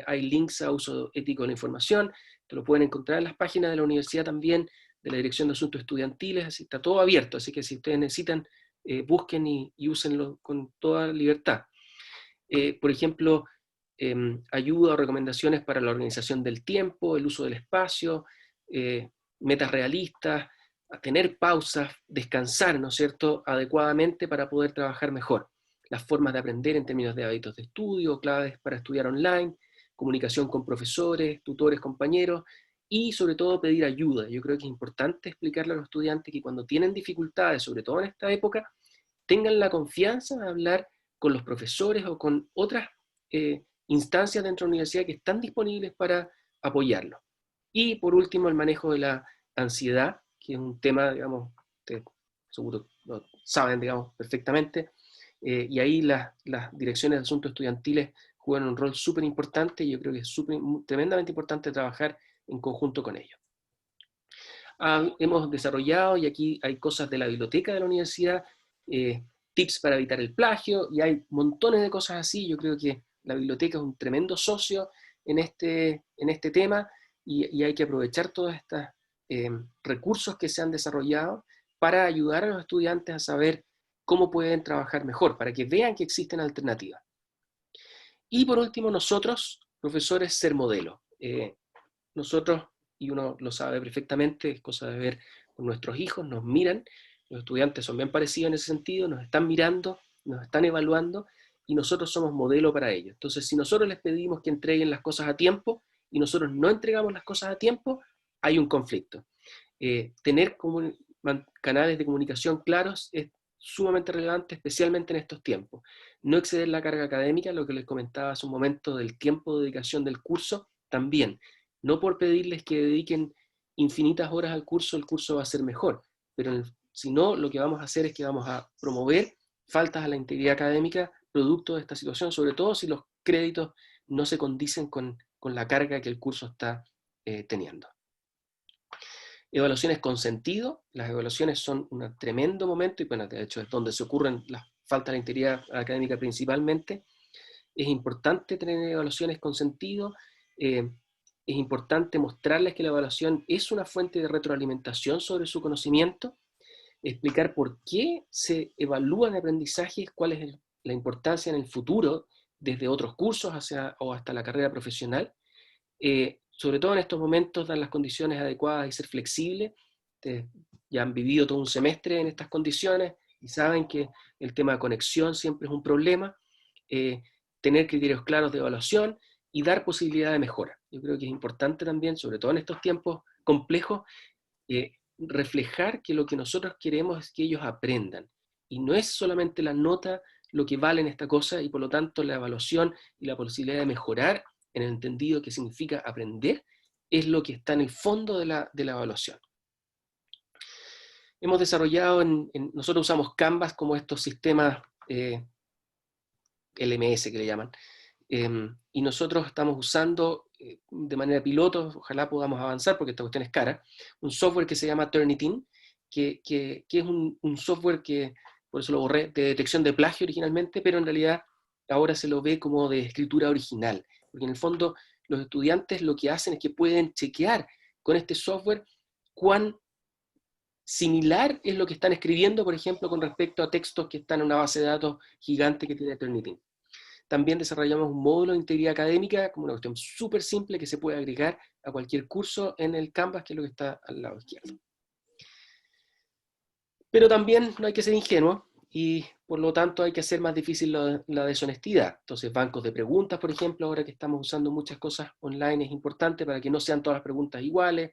Hay links a uso ético de la información, te lo pueden encontrar en las páginas de la universidad también, de la Dirección de Asuntos Estudiantiles, así está todo abierto, así que si ustedes necesitan, busquen y úsenlo con toda libertad. Por ejemplo, ayuda o recomendaciones para la organización del tiempo, el uso del espacio, metas realistas, a tener pausas, descansar, ¿no es cierto?, adecuadamente para poder trabajar mejor. Las formas de aprender en términos de hábitos de estudio, claves para estudiar online, comunicación con profesores, tutores, compañeros, y sobre todo pedir ayuda. Yo creo que es importante explicarle a los estudiantes que cuando tienen dificultades, sobre todo en esta época, tengan la confianza de hablar con los profesores o con otras instancias dentro de la universidad que están disponibles para apoyarlos. Y por último, el manejo de la ansiedad, que es un tema, digamos, ustedes seguro lo saben, digamos, perfectamente, y ahí las direcciones de asuntos estudiantiles juegan un rol súper importante y yo creo que es tremendamente importante trabajar en conjunto con ellos. Hemos desarrollado, y aquí hay cosas de la biblioteca de la universidad, tips para evitar el plagio, y hay montones de cosas así. Yo creo que la biblioteca es un tremendo socio en este tema, y hay que aprovechar todos estos recursos que se han desarrollado para ayudar a los estudiantes a saber cómo pueden trabajar mejor, para que vean que existen alternativas. Y por último, nosotros, profesores, ser modelo. Nosotros, y uno lo sabe perfectamente, es cosa de ver con nuestros hijos, nos miran, los estudiantes son bien parecidos en ese sentido, nos están mirando, nos están evaluando, y nosotros somos modelo para ellos. Entonces, si nosotros les pedimos que entreguen las cosas a tiempo, y nosotros no entregamos las cosas a tiempo, hay un conflicto. Tener canales de comunicación claros es sumamente relevante, especialmente en estos tiempos. No exceder la carga académica, lo que les comentaba hace un momento del tiempo de dedicación del curso, también. No por pedirles que dediquen infinitas horas al curso, el curso va a ser mejor, pero si no, lo que vamos a hacer es que vamos a promover faltas a la integridad académica producto de esta situación, sobre todo si los créditos no se condicen con la carga que el curso está teniendo. Evaluaciones con sentido. Las evaluaciones son un tremendo momento, y bueno, de hecho es donde se ocurren las faltas de la integridad académica principalmente. Es importante tener evaluaciones con sentido, es importante mostrarles que la evaluación es una fuente de retroalimentación sobre su conocimiento, explicar por qué se evalúan aprendizajes, cuál es la importancia en el futuro, desde otros cursos o hasta la carrera profesional. Sobre todo en estos momentos, dar las condiciones adecuadas y ser flexible. Ustedes ya han vivido todo un semestre en estas condiciones y saben que el tema de conexión siempre es un problema. Tener criterios claros de evaluación y dar posibilidad de mejora. Yo creo que es importante también, sobre todo en estos tiempos complejos, reflejar que lo que nosotros queremos es que ellos aprendan. Y no es solamente la nota lo que vale en esta cosa, y por lo tanto la evaluación y la posibilidad de mejorar en el entendido que significa aprender, es lo que está en el fondo de la evaluación. Hemos desarrollado, nosotros usamos Canvas como estos sistemas LMS que le llaman, y nosotros estamos usando de manera piloto, ojalá podamos avanzar porque esta cuestión es cara, un software que se llama Turnitin, que es un software que, por eso lo borré, de detección de plagio originalmente, pero en realidad ahora se lo ve como de escritura original, porque en el fondo los estudiantes lo que hacen es que pueden chequear con este software cuán similar es lo que están escribiendo, por ejemplo, con respecto a textos que están en una base de datos gigante que tiene Turnitin. También desarrollamos un módulo de integridad académica, como una cuestión súper simple que se puede agregar a cualquier curso en el Canvas, que es lo que está al lado izquierdo. Pero también no hay que ser ingenuo, y por lo tanto hay que hacer más difícil la deshonestidad. Entonces, bancos de preguntas, por ejemplo, ahora que estamos usando muchas cosas online, es importante para que no sean todas las preguntas iguales,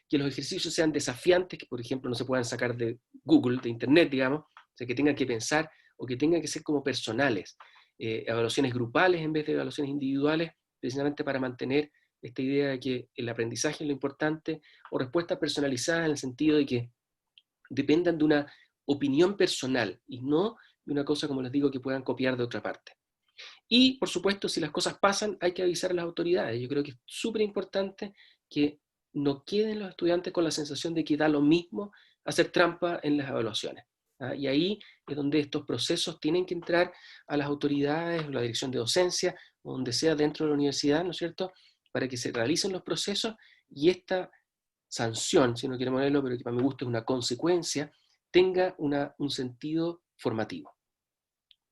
que los ejercicios sean desafiantes, que por ejemplo no se puedan sacar de Google, de Internet, digamos, o sea, que tengan que pensar o que tengan que ser como personales. Evaluaciones grupales en vez de evaluaciones individuales, precisamente para mantener esta idea de que el aprendizaje es lo importante, o respuestas personalizadas en el sentido de que dependan de una opinión personal y no de una cosa, como les digo, que puedan copiar de otra parte. Y, por supuesto, si las cosas pasan, hay que avisar a las autoridades. Yo creo que es súper importante que no queden los estudiantes con la sensación de que da lo mismo hacer trampa en las evaluaciones. Y ahí es donde estos procesos tienen que entrar a las autoridades, a la dirección de docencia, o donde sea dentro de la universidad, ¿no es cierto?, para que se realicen los procesos y esta sanción, si no quiero ponerlo, pero que para mi gusto es una consecuencia, tenga un sentido formativo.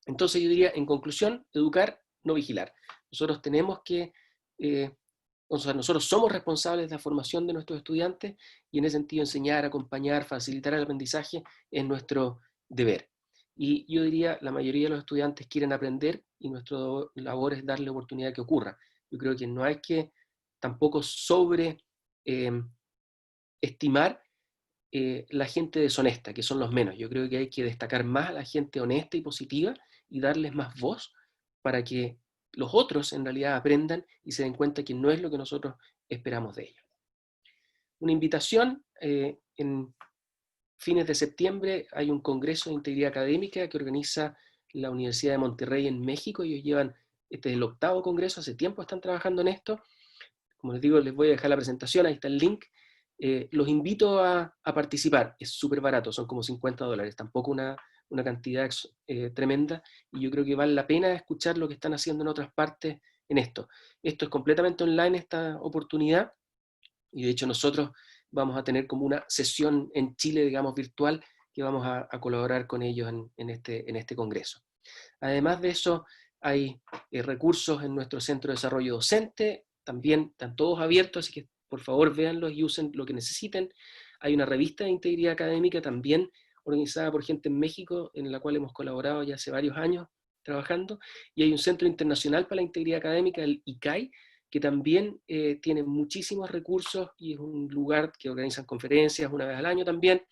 Entonces yo diría, en conclusión, educar, no vigilar. Nosotros tenemos que, nosotros somos responsables de la formación de nuestros estudiantes, y en ese sentido enseñar, acompañar, facilitar el aprendizaje es nuestro deber. Y yo diría, la mayoría de los estudiantes quieren aprender y nuestra labor es darle oportunidad que ocurra. Yo creo que no hay que tampoco estimar la gente deshonesta, que son los menos. Yo creo que hay que destacar más a la gente honesta y positiva y darles más voz para que los otros en realidad aprendan y se den cuenta que no es lo que nosotros esperamos de ellos. Una invitación, en fines de septiembre hay un congreso de integridad académica que organiza la Universidad de Monterrey en México. Ellos llevan, este es el 8º congreso, hace tiempo están trabajando en esto. Como les digo, les voy a dejar la presentación, ahí está el link. Los invito a participar, es súper barato, son como $50, tampoco una cantidad tremenda, y yo creo que vale la pena escuchar lo que están haciendo en otras partes en esto. Esto es completamente online, esta oportunidad, y de hecho nosotros vamos a tener como una sesión en Chile, digamos, virtual, que vamos a colaborar con ellos en este congreso. Además de eso, hay recursos en nuestro Centro de Desarrollo Docente, también están todos abiertos, así que por favor véanlos y usen lo que necesiten. Hay una revista de integridad académica también organizada por gente en México, en la cual hemos colaborado ya hace varios años trabajando, y hay un Centro Internacional para la Integridad Académica, el ICAI, que también tiene muchísimos recursos y es un lugar que organizan conferencias una vez al año también,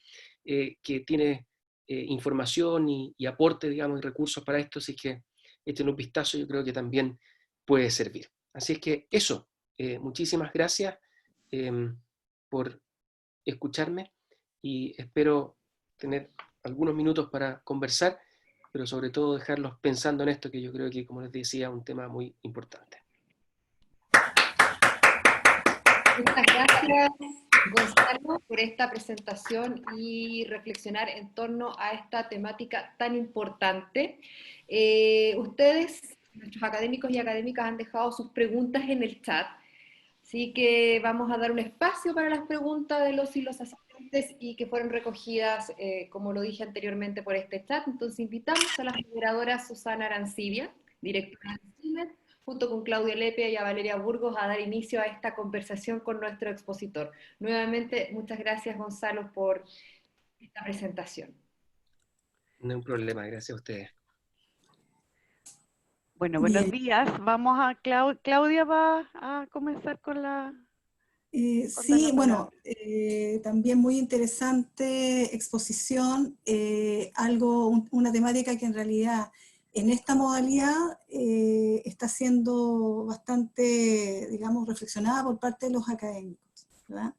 que tiene información y aporte, digamos, y recursos para esto, así que echen un vistazo, yo creo que también puede servir. Así es que eso, muchísimas gracias por escucharme y espero tener algunos minutos para conversar, pero sobre todo dejarlos pensando en esto que yo creo que, como les decía, es un tema muy importante. Muchas gracias, Gonzalo, por esta presentación y reflexionar en torno a esta temática tan importante. Ustedes, nuestros académicos y académicas, han dejado sus preguntas en el chat, así que vamos a dar un espacio para las preguntas de los y los asistentes y que fueron recogidas, como lo dije anteriormente, por este chat. Entonces invitamos a la moderadora Susana Arancibia, directora de CIMED, junto con Claudia Lepia y a Valeria Burgos, a dar inicio a esta conversación con nuestro expositor. Nuevamente, muchas gracias, Gonzalo, por esta presentación. No hay un problema, gracias a ustedes. Bueno, buenos días. Vamos a Claudia va a comenzar con la... Sí, bueno, también muy interesante exposición, una temática que en realidad en esta modalidad está siendo bastante, digamos, reflexionada por parte de los académicos, ¿verdad?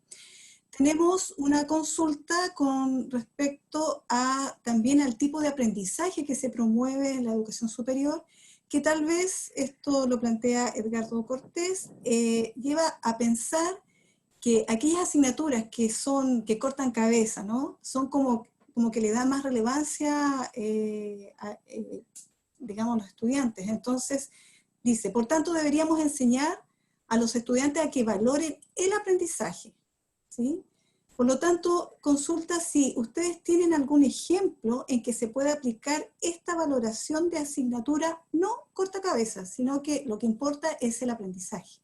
Tenemos una consulta con respecto también al tipo de aprendizaje que se promueve en la educación superior, que tal vez, esto lo plantea Edgardo Cortés, lleva a pensar que aquellas asignaturas que cortan cabeza, ¿no? Son como que le dan más relevancia digamos, a los estudiantes. Entonces, dice, por tanto deberíamos enseñar a los estudiantes a que valoren el aprendizaje, ¿sí? Por lo tanto, consulta si ustedes tienen algún ejemplo en que se pueda aplicar esta valoración de asignatura, no corta cabeza, sino que lo que importa es el aprendizaje.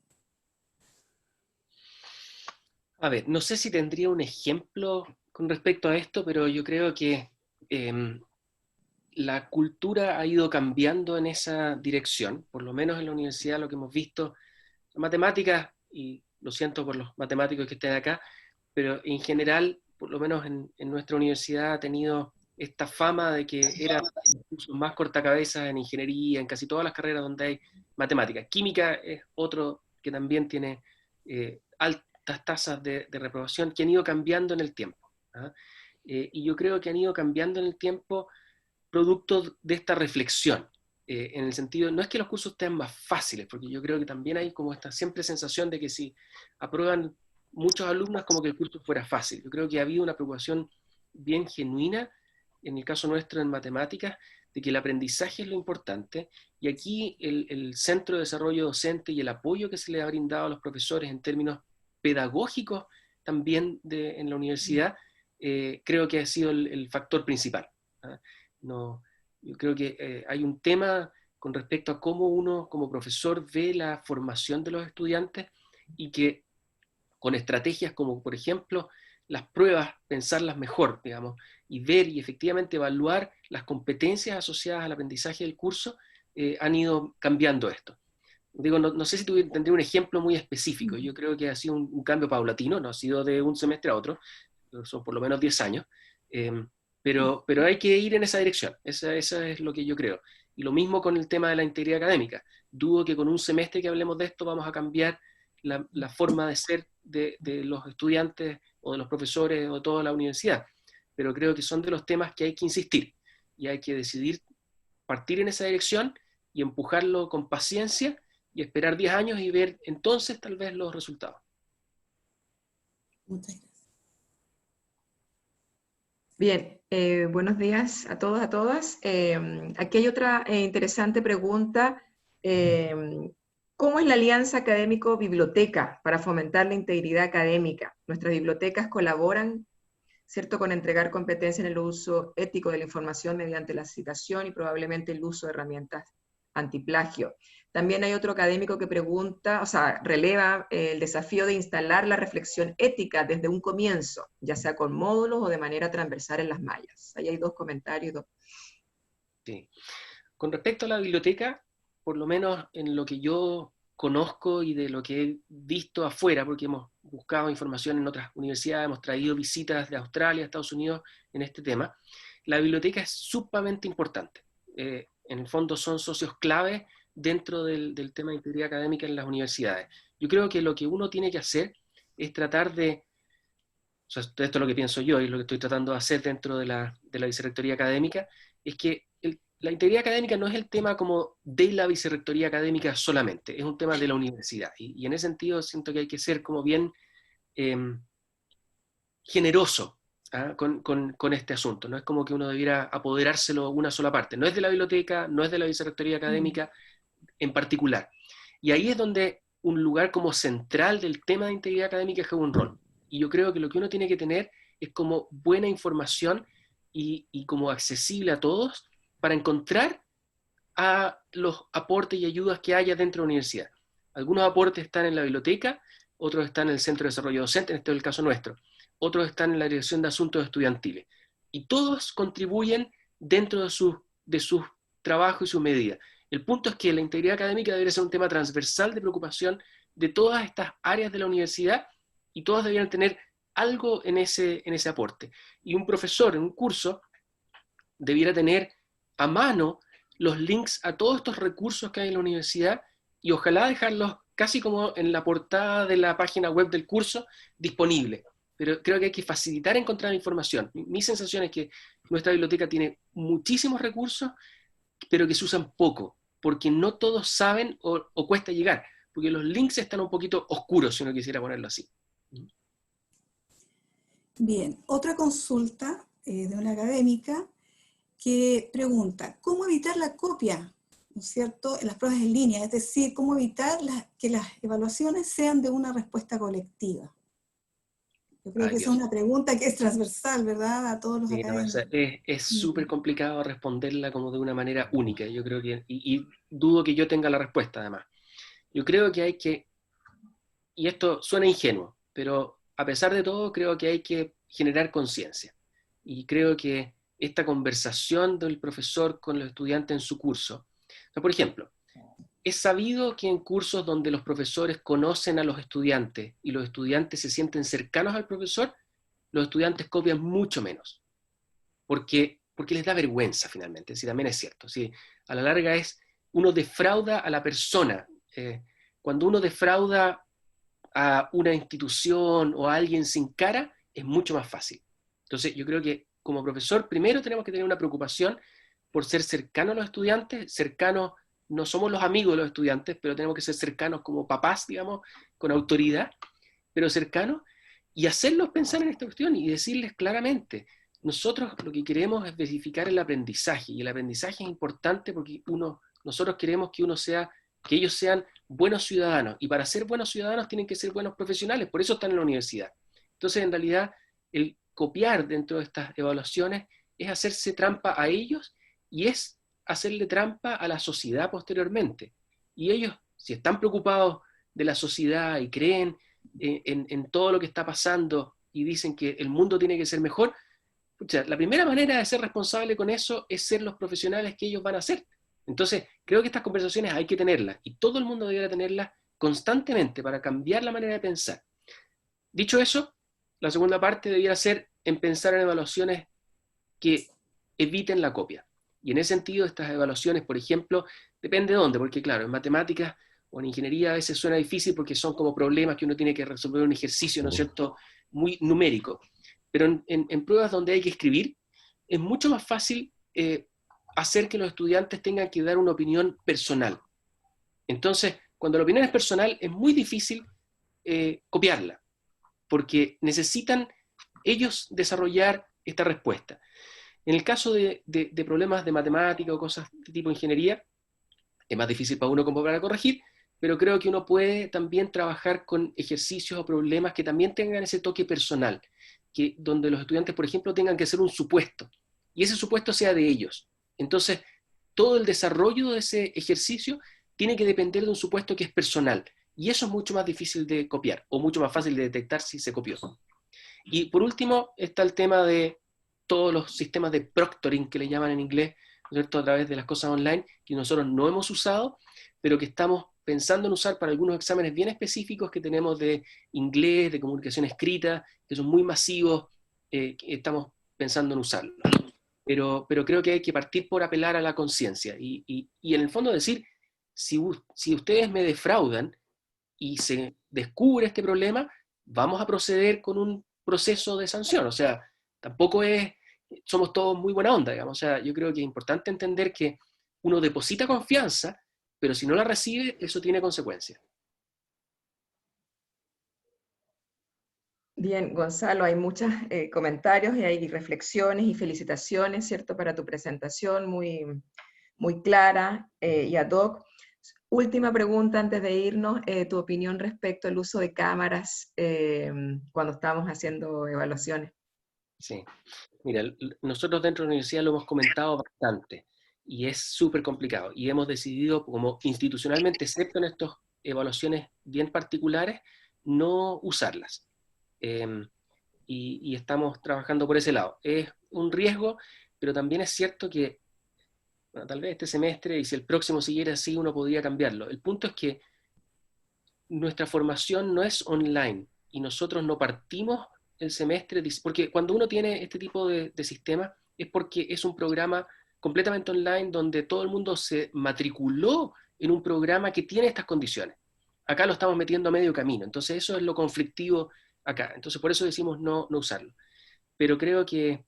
A ver, no sé si tendría un ejemplo con respecto a esto, pero yo creo que la cultura ha ido cambiando en esa dirección, por lo menos en la universidad lo que hemos visto, la matemática, y lo siento por los matemáticos que estén acá, pero en general, por lo menos en nuestra universidad ha tenido esta fama de que era incluso más cortacabezas en ingeniería, en casi todas las carreras donde hay matemática. Química es otro que también tiene altas tasas de reprobación que han ido cambiando en el tiempo, ¿ah? Y yo creo que han ido cambiando en el tiempo producto de esta reflexión, en el sentido, no es que los cursos estén más fáciles, porque yo creo que también hay como esta siempre sensación de que si aprueban muchos alumnos como que el curso fuera fácil. Yo creo que ha habido una preocupación bien genuina, en el caso nuestro en matemáticas, de que el aprendizaje es lo importante, y aquí el Centro de Desarrollo Docente y el apoyo que se le ha brindado a los profesores en términos pedagógicos también en la universidad, creo que ha sido el factor principal, ¿ah? No, yo creo que hay un tema con respecto a cómo uno como profesor ve la formación de los estudiantes y que con estrategias como, por ejemplo, las pruebas, pensarlas mejor, digamos, y ver y efectivamente evaluar las competencias asociadas al aprendizaje del curso, han ido cambiando esto. Digo, no sé si tendría un ejemplo muy específico. Yo creo que ha sido un cambio paulatino, no ha sido de un semestre a otro, son por lo menos 10 años, pero hay que ir en esa dirección, esa es lo que yo creo. Y lo mismo con el tema de la integridad académica. Dudo que con un semestre que hablemos de esto vamos a cambiar la forma de ser de los estudiantes o de los profesores o de toda la universidad, pero creo que son de los temas que hay que insistir y hay que decidir partir en esa dirección y empujarlo con paciencia y esperar 10 años y ver entonces tal vez los resultados. Muchas gracias. Bien, buenos días a todos, a todas. Aquí hay otra interesante pregunta. ¿Cómo es la alianza académico-biblioteca para fomentar la integridad académica? Nuestras bibliotecas colaboran, ¿cierto?, con entregar competencia en el uso ético de la información mediante la citación y probablemente el uso de herramientas antiplagio. También hay otro académico que pregunta, o sea, releva el desafío de instalar la reflexión ética desde un comienzo, ya sea con módulos o de manera transversal en las mallas. Ahí hay dos comentarios. Sí. Con respecto a la biblioteca, por lo menos en lo que yo conozco y de lo que he visto afuera, porque hemos buscado información en otras universidades, hemos traído visitas de Australia, Estados Unidos en este tema, la biblioteca es sumamente importante. En el fondo son socios clave dentro del tema de integridad académica en las universidades. Yo creo que lo que uno tiene que hacer es tratar de, o sea, esto es lo que pienso yo y lo que estoy tratando de hacer dentro de la vicerrectoría académica, es que la integridad académica no es el tema como de la vicerrectoría académica solamente, es un tema de la universidad. Y en ese sentido siento que hay que ser como bien generoso con este asunto. No es como que uno debiera apoderárselo una sola parte. No es de la biblioteca, no es de la vicerrectoría académica en particular. Y ahí es donde un lugar como central del tema de integridad académica juega un rol. Y yo creo que lo que uno tiene que tener es como buena información y como accesible a todos para encontrar a los aportes y ayudas que haya dentro de la universidad. Algunos aportes están en la biblioteca, otros están en el Centro de Desarrollo Docente, en este es el caso nuestro. Otros están en la Dirección de Asuntos Estudiantiles. Y todos contribuyen dentro de sus trabajos y sus medidas. El punto es que la integridad académica debería ser un tema transversal de preocupación de todas estas áreas de la universidad y todas deberían tener algo en ese aporte. Y un profesor en un curso debiera tener a mano los links a todos estos recursos que hay en la universidad y ojalá dejarlos casi como en la portada de la página web del curso disponible. Pero creo que hay que facilitar encontrar información. Mi sensación es que nuestra biblioteca tiene muchísimos recursos, pero que se usan poco, porque no todos saben o cuesta llegar, porque los links están un poquito oscuros, si uno quisiera ponerlo así. Bien, otra consulta de una académica que pregunta, ¿cómo evitar la copia, ¿no es cierto?, en las pruebas en línea? Es decir, ¿cómo evitar que las evaluaciones sean de una respuesta colectiva? Yo creo que esa es una pregunta que es transversal, ¿verdad?, a todos los académicos. Es súper complicado responderla como de una manera única. Yo creo que, y dudo que yo tenga la respuesta además. Yo creo que hay que, y esto suena ingenuo, pero a pesar de todo creo que hay que generar conciencia. Y creo que esta conversación del profesor con los estudiantes en su curso, o sea, por ejemplo, es sabido que en cursos donde los profesores conocen a los estudiantes y los estudiantes se sienten cercanos al profesor, los estudiantes copian mucho menos, porque les da vergüenza finalmente, si también es cierto. Si a la larga uno defrauda a la persona. Cuando uno defrauda a una institución o a alguien sin cara, es mucho más fácil. Entonces yo creo que como profesor primero tenemos que tener una preocupación por ser cercanos a los estudiantes, cercanos. No somos los amigos de los estudiantes, pero tenemos que ser cercanos como papás, digamos, con autoridad, pero cercanos, y hacerlos pensar en esta cuestión y decirles claramente, nosotros lo que queremos es verificar el aprendizaje, y el aprendizaje es importante porque nosotros queremos que ellos sean buenos ciudadanos, y para ser buenos ciudadanos tienen que ser buenos profesionales, por eso están en la universidad. Entonces, en realidad, el copiar dentro de estas evaluaciones es hacerse trampa a ellos, y es hacerle trampa a la sociedad posteriormente. Y ellos, si están preocupados de la sociedad y creen en todo lo que está pasando y dicen que el mundo tiene que ser mejor, la primera manera de ser responsable con eso es ser los profesionales que ellos van a ser. Entonces, creo que estas conversaciones hay que tenerlas, y todo el mundo debería tenerlas constantemente para cambiar la manera de pensar. Dicho eso, la segunda parte debería ser en pensar en evaluaciones que eviten la copia. Y en ese sentido, estas evaluaciones, por ejemplo, depende de dónde, porque claro, en matemáticas o en ingeniería a veces suena difícil porque son como problemas que uno tiene que resolver un ejercicio, ¿no es cierto?, muy numérico. Pero en pruebas donde hay que escribir, es mucho más fácil hacer que los estudiantes tengan que dar una opinión personal. Entonces, cuando la opinión es personal, es muy difícil copiarla, porque necesitan ellos desarrollar esta respuesta. En el caso de problemas de matemática o cosas de tipo ingeniería, es más difícil para uno como para corregir, pero creo que uno puede también trabajar con ejercicios o problemas que también tengan ese toque personal, donde los estudiantes, por ejemplo, tengan que hacer un supuesto, y ese supuesto sea de ellos. Entonces, todo el desarrollo de ese ejercicio tiene que depender de un supuesto que es personal, y eso es mucho más difícil de copiar, o mucho más fácil de detectar si se copió. Y por último, está el tema de todos los sistemas de proctoring que le llaman en inglés, ¿no es cierto?, a través de las cosas online, que nosotros no hemos usado, pero que estamos pensando en usar para algunos exámenes bien específicos que tenemos de inglés, de comunicación escrita, que son muy masivos, que estamos pensando en usarlos. pero creo que hay que partir por apelar a la conciencia y en el fondo decir, si ustedes me defraudan y se descubre este problema, vamos a proceder con un proceso de sanción. O sea, tampoco somos todos muy buena onda, digamos. O sea, yo creo que es importante entender que uno deposita confianza, pero si no la recibe, eso tiene consecuencias. Bien, Gonzalo, hay muchos comentarios y hay reflexiones y felicitaciones, ¿cierto?, para tu presentación muy, muy clara y ad hoc. Última pregunta antes de irnos, tu opinión respecto al uso de cámaras cuando estamos haciendo evaluaciones. Sí, mira, nosotros dentro de la universidad lo hemos comentado bastante y es súper complicado y hemos decidido como institucionalmente, excepto en estas evaluaciones bien particulares, no usarlas. Y estamos trabajando por ese lado. Es un riesgo, pero también es cierto que bueno, tal vez este semestre, y si el próximo siguiera así, uno podría cambiarlo. El punto es que nuestra formación no es online y nosotros no partimos el semestre, porque cuando uno tiene este tipo de sistema es porque es un programa completamente online donde todo el mundo se matriculó en un programa que tiene estas condiciones. Acá lo estamos metiendo a medio camino, entonces eso es lo conflictivo acá. Entonces por eso decimos no usarlo. Pero creo que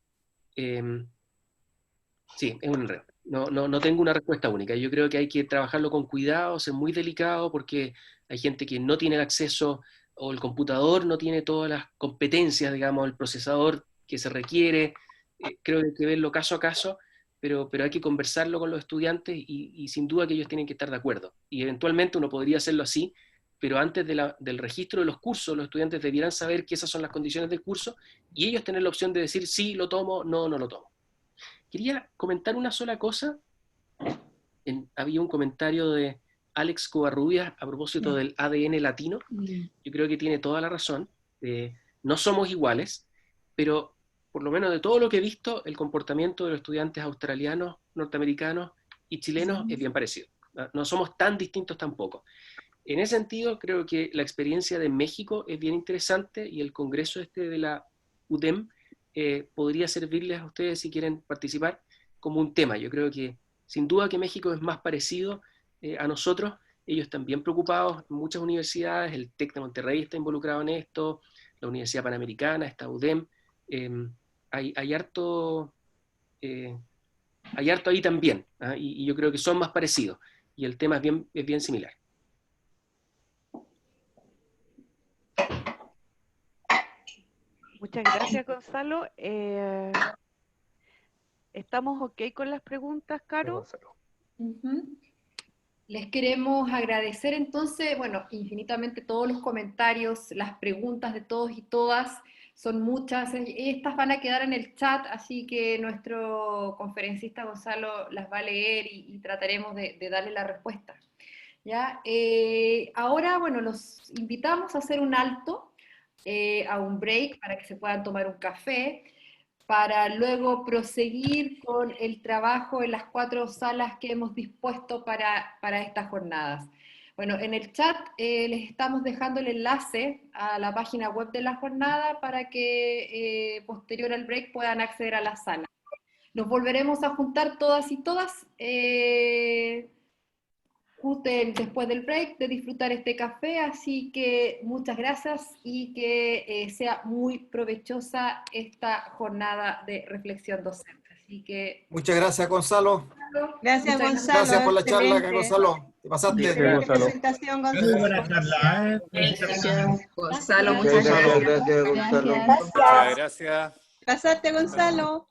sí, es un enredo. No tengo una respuesta única. Yo creo que hay que trabajarlo con cuidado, ser muy delicado, porque hay gente que no tiene el acceso o el computador no tiene todas las competencias, digamos, el procesador que se requiere. Creo que hay que verlo caso a caso, pero hay que conversarlo con los estudiantes y sin duda que ellos tienen que estar de acuerdo. Y eventualmente uno podría hacerlo así, pero antes del registro de los cursos, los estudiantes debieran saber que esas son las condiciones del curso y ellos tener la opción de decir sí, lo tomo, no lo tomo. Quería comentar una sola cosa. Había un comentario de Alex Covarrubias a propósito del ADN latino. Yo creo que tiene toda la razón. No somos iguales, pero por lo menos de todo lo que he visto, el comportamiento de los estudiantes australianos, norteamericanos y chilenos es bien parecido. No somos tan distintos tampoco. En ese sentido, creo que la experiencia de México es bien interesante y el congreso de la UDEM podría servirles a ustedes si quieren participar como un tema. Yo creo que sin duda que México es más parecido a nosotros. Ellos están bien preocupados en muchas universidades, el TEC de Monterrey está involucrado en esto, la Universidad Panamericana, está UDEM. Hay harto ahí también, ¿eh? Y yo creo que son más parecidos y el tema es bien similar. Muchas gracias, Gonzalo. ¿Estamos ok con las preguntas, Caro? Les queremos agradecer entonces, bueno, infinitamente todos los comentarios, las preguntas de todos y todas, son muchas. Estas van a quedar en el chat, así que nuestro conferencista Gonzalo las va a leer y trataremos de darle la respuesta. ¿Ya? Ahora, bueno, los invitamos a hacer un alto, a un break para que se puedan tomar un café, para luego proseguir con el trabajo en las 4 salas que hemos dispuesto para estas jornadas. Bueno, en el chat les estamos dejando el enlace a la página web de la jornada para que posterior al break puedan acceder a la sala. Nos volveremos a juntar todas y todas después del break, de disfrutar este café, así que muchas gracias y que sea muy provechosa esta jornada de reflexión docente. Así que muchas gracias, Gonzalo. Gracias, Gonzalo. Gracias por la charla, Gonzalo. Te pasaste. Excelente presentación, Gonzalo. Muy buena charla. Gonzalo, muchas gracias. Gracias, Gonzalo. Muchas gracias. Pasaste, Gonzalo.